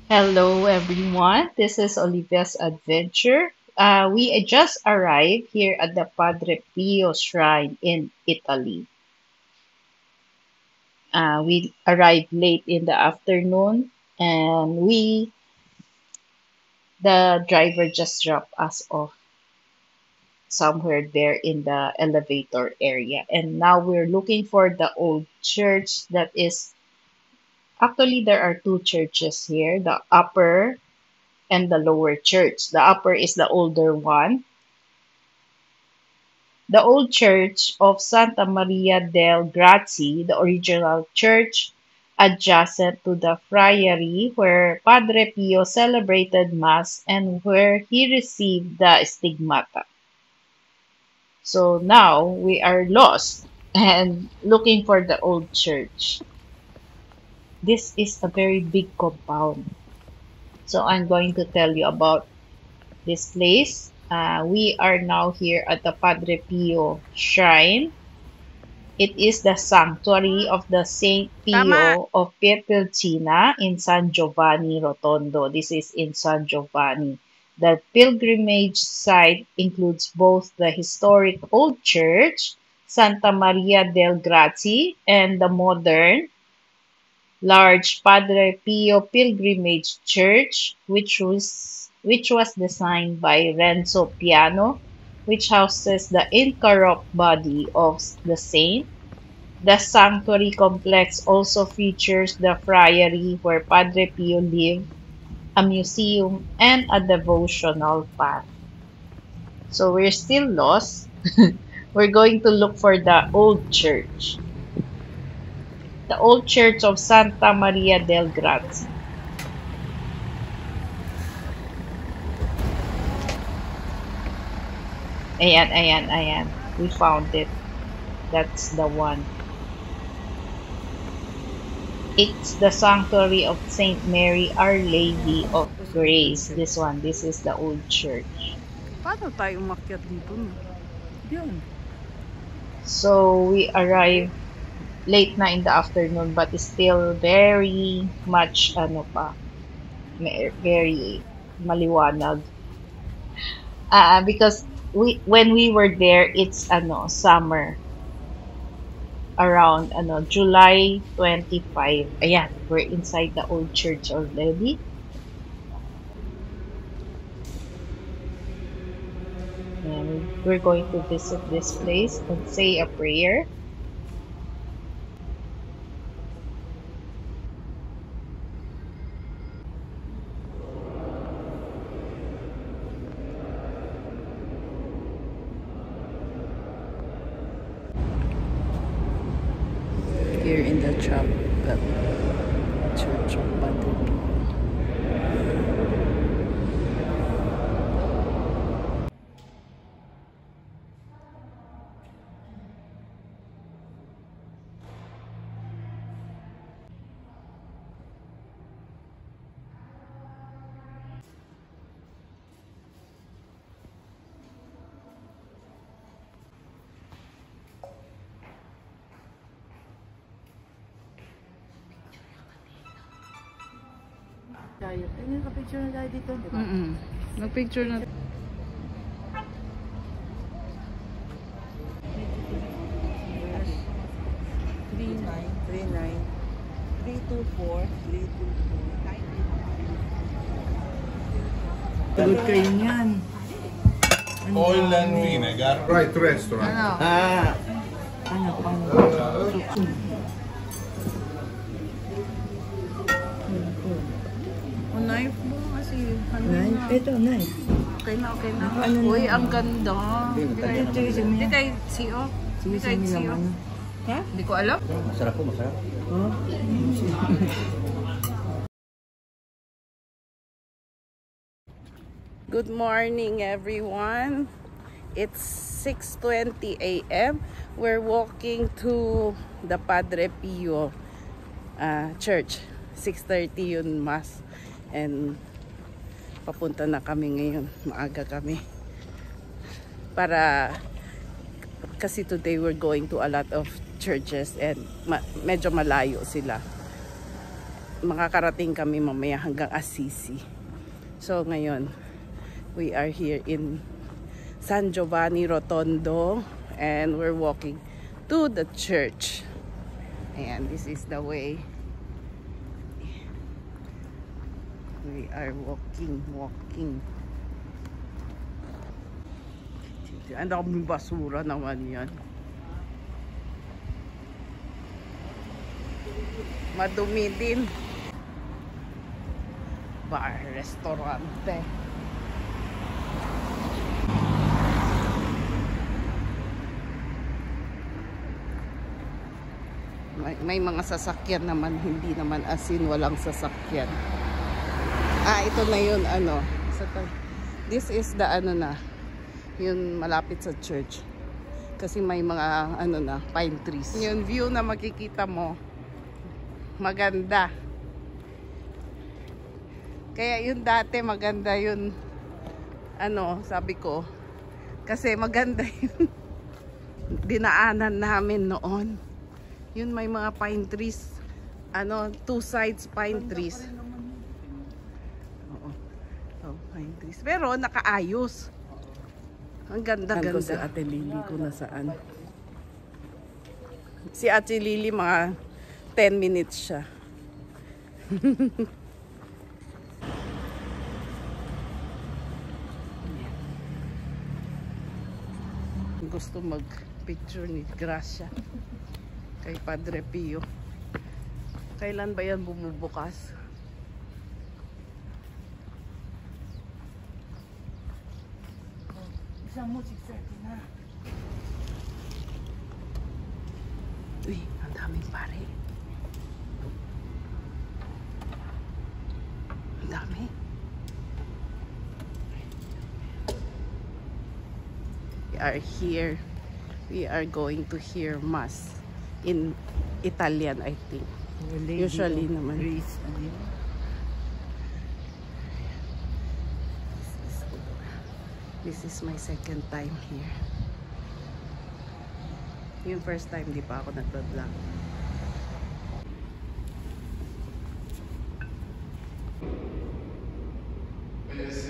Hello, everyone. This is Olivia's Adventure. We just arrived here at the Padre Pio Shrine in Italy. We arrived late in the afternoon, and the driver just dropped us off somewhere there in the elevator area. And now we're looking for the old church that is actually, there are two churches here, the upper and the lower church. The upper is the older one. The old church of Santa Maria del Grazie, the original church adjacent to the friary where Padre Pio celebrated Mass and where he received the stigmata. So now we are lost and looking for the old church. This is a very big compound. So I'm going to tell you about this place. We are now here at the Padre Pio Shrine. It is the sanctuary of the Saint Tama. Pio of Pietrelcina in San Giovanni Rotondo. This is in San Giovanni. The pilgrimage site includes both the historic old church, Santa Maria del Grazie, and the modern, large Padre Pio Pilgrimage Church, which was designed by Renzo Piano, which houses the incorrupt body of the saint. The sanctuary complex also features the friary where Padre Pio lived, a museum, and a devotional path. So we're still lost. We're going to look for the old church. The old church of Santa Maria del Grazie. Ayan, ayan, ayan. We found it. That's the one. It's the sanctuary of Saint Mary, Our Lady of Grace. This one. This is the old church. Paano tayo umakyat dito? No? Yun. So we arrived late na in the afternoon, but it's still very much very maliwanag. Because when we were there, it's summer around July 25. Ayan, we're inside the old church already. And we're going to visit this place and say a prayer. Here in the chapel, Church of Padre Pio. Tayo. Naka-picture na tayo dito, di ba? Nag-picture na. 39 324 324 Good kayo niyan. Oil and vinegar. Right restaurant. Ano? Ano pang... O knife mo kasi... Knife? Ito, knife. Okay na, okay na. Ano Uy, na? ang ganda. Hindi kay CEO. Hindi kay CEO. Ha? Hindi ko alam. Masarap po, masarap. Oh. Good morning, everyone. It's 6:20 a.m. We're walking to the Padre Pio Church. 6:30 yun Mass. And papunta na kami ngayon. Maaga kami. Kasi today we're going to a lot of churches and medyo malayo sila. makakarating kami mamaya hanggang Assisi. So ngayon, we are here in San Giovanni Rotondo and we're walking to the church. And this is the way. We are walking. Ang daming basura naman yan. Madumi din. Bar, restaurante. May mga sasakyan naman, hindi naman as in walang sasakyan. Ito na yun, ano. This is the ano na, yun malapit sa church. Kasi may mga ano na, pine trees. Yung view na makikita mo, maganda. Kaya yun dati maganda yun, ano, sabi ko. Kasi maganda yun. Dinaanan namin noon. Yun may mga pine trees. Ano, two sides pine trees. Oo. Oh, pine trees. Pero nakaayos. Ang ganda-ganda. Si Ate Lily kung nasaan. Si Ate Lily mga 10 minutes siya. Gusto mag-picture ni Gracia kay Padre Pio. Kailan ba yan bumubukas? Isang music set na. Uy, ang daming pare. Ang dami. We are here. We are going to hear Mass in Italian, I think. Usually naman. This is my second time here. Yung first time, di pa ako nagbablog. Yes.